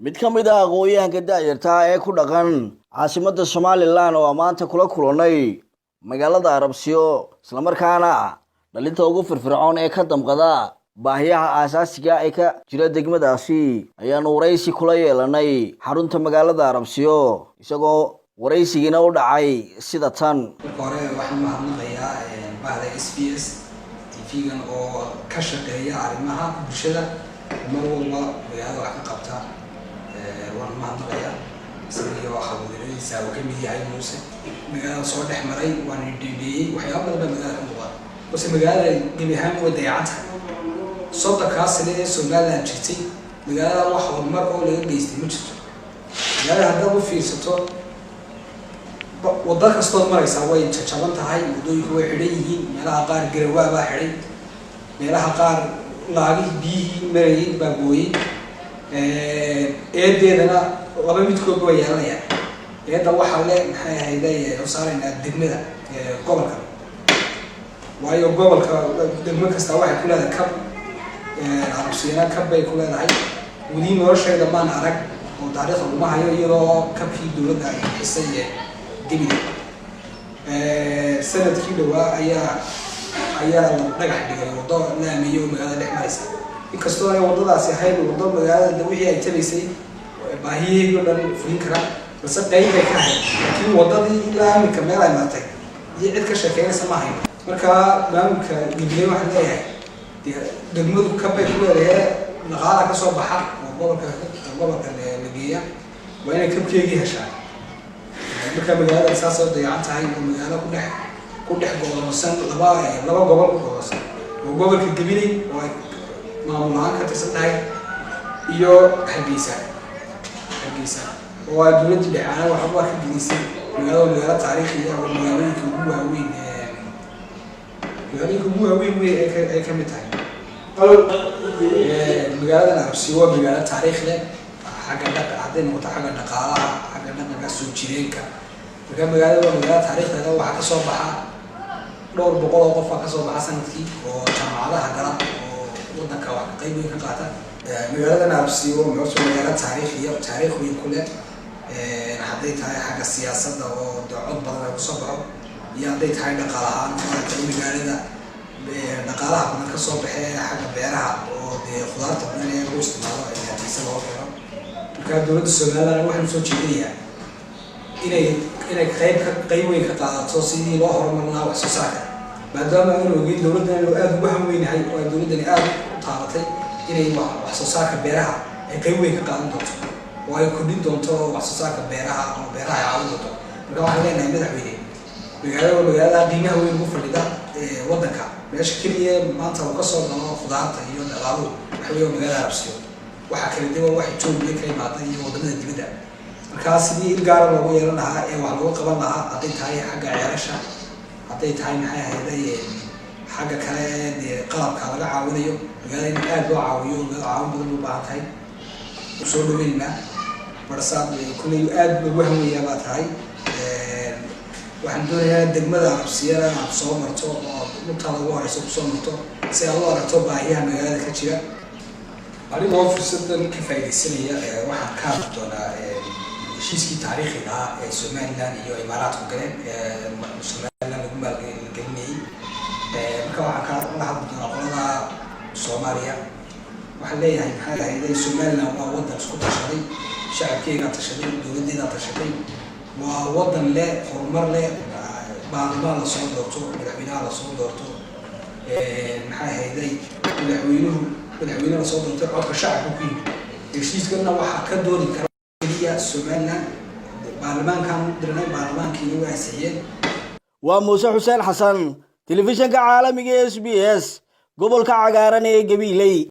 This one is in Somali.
mid ka mid ah aqoonyahanka da'yarta ee ku dhaqan caasimadda Somaliland oo maanta kula kulanay magaalada Arabsiyo isla markaana dhalinta ugu firfircoon ee ka damqada baahiyaha aasaasiga ah ee ka jira degmadaasi ayaanu waraysi kula yeelanay xarunta magaalada Arabsiyo isagoo waraysigina u dhacay sida tan. hore waxaan mahadnaqayaa bahda SBS TV-gan oo ka shaqeeya arrimaha bulshada mar walba magaalada wax ka qabta waan mahadnaqayaa sidoo xabuudinaysa oo kamid yahay muuse magaalada soo dhex maray waan dhigay waxyaabo badan magaalada ka muuqda balse magaalada gebi ahaan way dayacantay sodonkaas sane ee Somaliland jirtay magaalada wax horumar oo laga geystay ma jirto magaalada hadda u fiirsato wadda kastoo maraysa way jajaban tahay wadooyinku way xidhan yihiin meelaha qaar garawaa baa xidhay meelaha qaar laagii biyihii marayay baa gooyay eedeedana laba midkood way yeelanayaan eedda waxaa le maxay ahayday u saaraynaa degmada gobolka waayo gobolka degmo kasta waxay ku leedahay kab Arabsiina kab bay ku leedahay weli noloshayda maan arag oo taariikhda uma hayo iyadoo kabkii dowladda ay bixisay dibida sanadkii dhawaa ayaa dhagax dhigay wado laamiyo magaalada dhex maraysa inkastoo ay wadadaasi ahayd wado magaalada wixii ay tabaysay baahiyeeyo dhan fulin kara balse qayb ay ka ahayd laakiin wadadii laamika meel ay martay iyo cid ka shaqeynaysa ma hayn marka maamulka Gibiley waxaa leeyahay degmadu kabay ku leedahay dhaqaalaha ka soo baxa oo gobolka la geeya waa inay kabkeegii heshaan marka magaalada saas oo dayacan tahay oo magaalo ku dhex gobolsan laba gobol ku gobolsan oo gobolka Gibiley oo ay maamul ahaan ka tirsan tahay iyo Hargeysa oo ay dowladda dhexaana waxa uu ka gelisay magaalo taariikhi ah oo magaalooyinka ugu waaweyn ee ka mid tahay magaalada Arabsiyo waa magaalo taariikhi leh xagga dhaqaalaha soo jireenka marka magaalada waa magaalo taariikhdeeda waxa ka soo baxa dhowr boqol oo qof ka soo baxa sanadkii oo jaamacadaha gala oo wadanka wax qayb weyn ka qaata magaalada Arabsiyo waa magaalo taariikh weyn ku leh hadday tahay xagga siyaasadda oo cod badan ku soo baxo iyo hadday tahay dhaqaalaha magaalada dhaqaalaha badan ka soo baxay xagga beeraha oo khudaarta badan ee loo isticmaalo ee hadisa loo keeno marka dowladda Somaliland waxay soo jeedinayaa inay qayb weyn ka qaadato sidii loo horumarin lahaa wax soo saarka maadaama ay ogeyn dowladdan aad ugu hamweynahay oo dowladdan aad u taabatay inay wax soo saarka beeraha ay qayb weyn ka qaadan doonto oo ay kordhin doonto wax soo saarka beeraha oo beeraha ay caawin doonto marka waxaan leenahay madaxweyne magaalada qiimaha weyn ugu fadhida wadanka meesha kaliya maanta uu ka soo galo khudaarta iyo dhaqaaluhu waxa weeye magaalada Arabsiyo waxa kale dib wax joogay ka imaada iyo wadamada dibadda marka sidii il gaar ah loogu yeelan lahaa ee wax lagu qaban lahaa hadday tahay xagga ceelasha hadday tahay maxay ahayday xagga kale ee qalabka laga caawinayo magaalada in aad loo caawiyo caawin badan u baahan tahay soo dhaweynaa barsaad kulay aad loogu hamweeyaa baa tahay waxaan doonayaa degmada Arabsiyo aad soo marto oo inta lagu horeyso ku soo marto si aad u aragto baahiyaha magaalada ka jira anigoo fursadan ka faa'iideysanaya waxaan ka hadli doonaa heshiiskii taariikhiga ah ee Somaliland iyo Imaaraadku galeen Somaliland lagu maalgelinayay marka waxaan ka hadli doonaa qolada Soomaaliya waxaan leeyahay maxay ahayd Somaliland waa wadan isku tashaday shacabkeega tashaday dowladdeeda tashaday waa wadan leh horumar leh baarlamaan la soo doorto madaxweynaha la soo doorto maxay ahayd madaxweynaha la soo doorto codka shacabka ku yimid heshiiskana waxa ka doodi kara Somaliland baarlamaankan dirnay baarlamaankii waa saxiyeen waa Muuse Xuseen Xasan telefishinka caalamiga SBS gobolka cagaaran ee Gibiley.